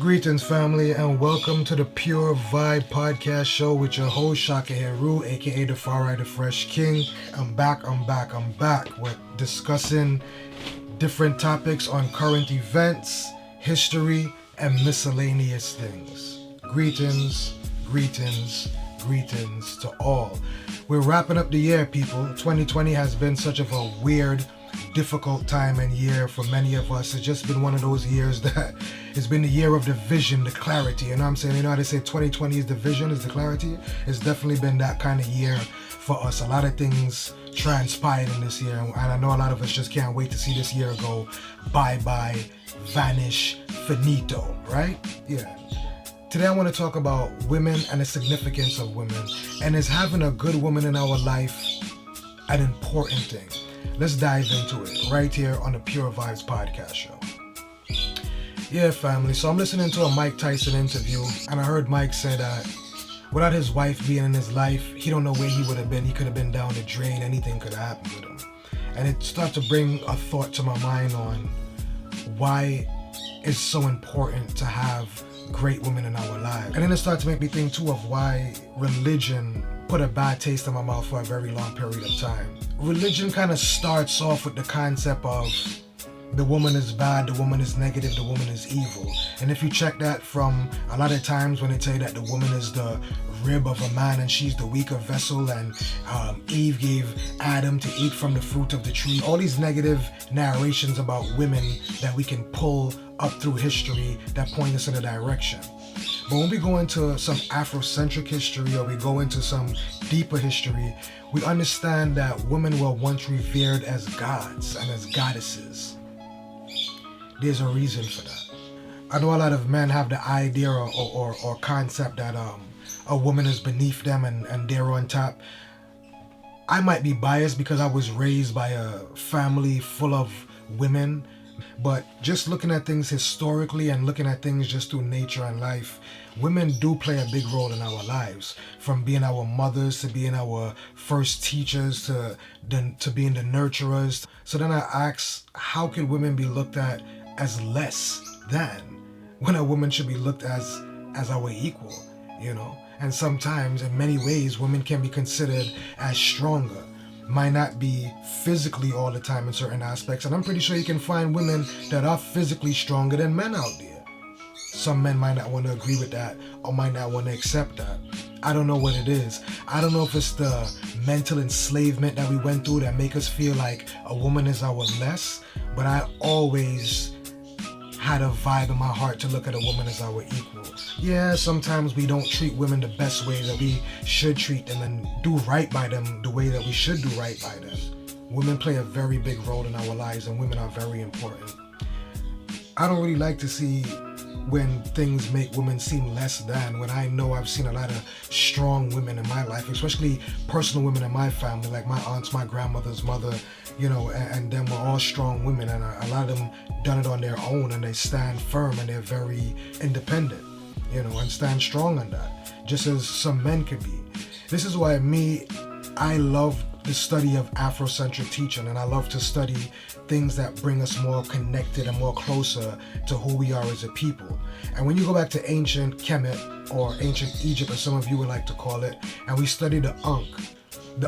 Greetings, family, and welcome to the Pure Vibe Podcast Show with your host, Shaka Heru, aka the Far Right, the Fresh King. I'm back with discussing different topics on current events, history, and miscellaneous things. Greetings to all. We're wrapping up the year, people. 2020 has been such of a weird, difficult time and year for many of us. It's just been one of those years that it's been the year of the vision, the clarity. You know what I'm saying? You know how they say 2020 is the vision, is the clarity? It's definitely been that kind of year for us. A lot of things transpired in this year, and I know a lot of us just can't wait to see this year go bye-bye, vanish, finito, right? Yeah. Today I want to talk about women and the significance of women, and is having a good woman in our life an important thing? Let's dive into it right here on the Pure Vibes Podcast Show. Yeah, family. So I'm listening to a Mike Tyson interview, and I heard Mike say that without his wife being in his life, he don't know where he would have been. He could have been down the drain. Anything could have happened with him. And it started to bring a thought to my mind on why it's so important to have great women in our lives. And then it started to make me think too of why religion put a bad taste in my mouth for a very long period of time. Religion kind of starts off with the concept of the woman is bad, the woman is negative, the woman is evil. And if you check that from a lot of times when they tell you that the woman is the rib of a man and she's the weaker vessel, and Eve gave Adam to eat from the fruit of the tree. All these negative narrations about women that we can pull up through history that point us in a direction. But when we go into some Afrocentric history, or we go into some deeper history, we understand that women were once revered as gods and as goddesses. There's a reason for that. I know a lot of men have the idea or concept that a woman is beneath them and they're on top. I might be biased because I was raised by a family full of women, but just looking at things historically and looking at things just through nature and life, women do play a big role in our lives. From being our mothers to being our first teachers to being the nurturers. So then I ask, how can women be looked at as less than when a woman should be looked as our equal, you know? And sometimes, in many ways, women can be considered as stronger. Might not be physically all the time in certain aspects, and I'm pretty sure you can find women that are physically stronger than men out there. Some men might not want to agree with that or might not want to accept that. I don't know what it is. I don't know if it's the mental enslavement that we went through that make us feel like a woman is our less, but I always had a vibe in my heart to look at a woman as our equal. Yeah, sometimes we don't treat women the best way that we should treat them and do right by them the way that we should do right by them. Women play a very big role in our lives, and women are very important. I don't really like to see when things make women seem less than, when I know I've seen a lot of strong women in my life, especially personal women in my family, like my aunts, my grandmother's mother, you know, and them were all strong women, and a lot of them done it on their own, and they stand firm and they're very independent, you know, and stand strong on that, just as some men could be. This is why I love the study of Afrocentric teaching, and I love to study things that bring us more connected and more closer to who we are as a people. And when you go back to ancient Kemet, or ancient Egypt as some of you would like to call it, and we study the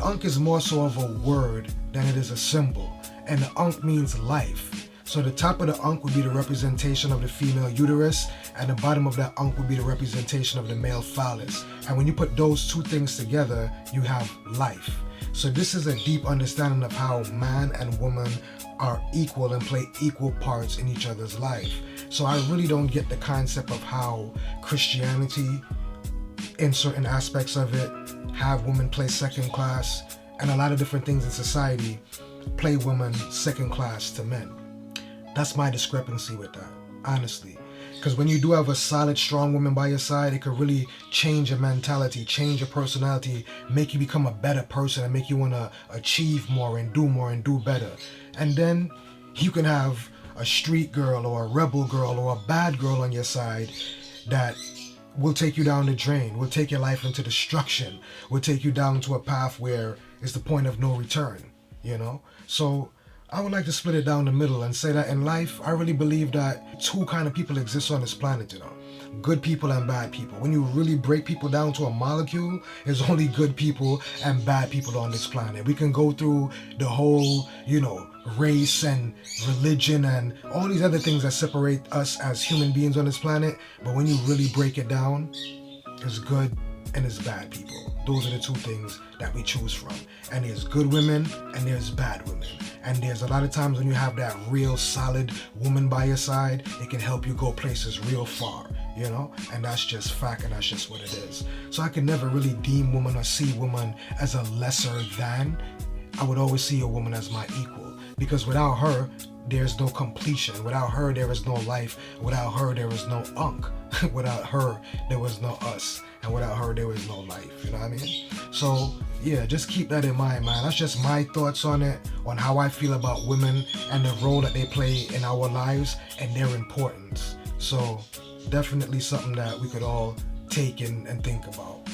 Ankh is more so of a word than it is a symbol, and the Ankh means life. So the top of the Ankh would be the representation of the female uterus, and the bottom of that Ankh would be the representation of the male phallus. And when you put those two things together, you have life. So this is a deep understanding of how man and woman are equal and play equal parts in each other's life. So I really don't get the concept of how Christianity, in certain aspects of it, have women play second class, and a lot of different things in society play women second class to men. That's my discrepancy with that, honestly. Because when you do have a solid, strong woman by your side, it could really change your mentality, change your personality, make you become a better person, and make you want to achieve more and do better. And then you can have a street girl or a rebel girl or a bad girl on your side that will take you down the drain, will take your life into destruction, will take you down to a path where it's the point of no return, you know? So I would like to split it down the middle and say that in life, I really believe that two kind of people exist on this planet, you know. Good people and bad people. When you really break people down to a molecule, there's only good people and bad people on this planet. We can go through the whole, you know, race and religion and all these other things that separate us as human beings on this planet, but when you really break it down, there's good and there's bad people. Those are the two things that we choose from. And there's good women and there's bad women. And there's a lot of times when you have that real solid woman by your side, it can help you go places real far, you know? And that's just fact, and that's just what it is. So I can never really deem woman or see woman as a lesser than. I would always see a woman as my equal, because without her, there's no completion. Without her, there is no life. Without her, there is no unk. Without her, there was no us. And without her, there was no life. You know what I mean? So, yeah, just keep that in mind, man. That's just my thoughts on it, on how I feel about women and the role that they play in our lives and their importance. So, definitely something that we could all take in and think about.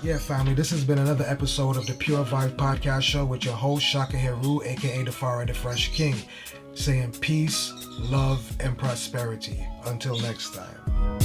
Yeah, family, this has been another episode of the Pure Vibe Podcast Show with your host, Shaka Heru, aka the Far and the Fresh King, saying peace, love, and prosperity. Until next time.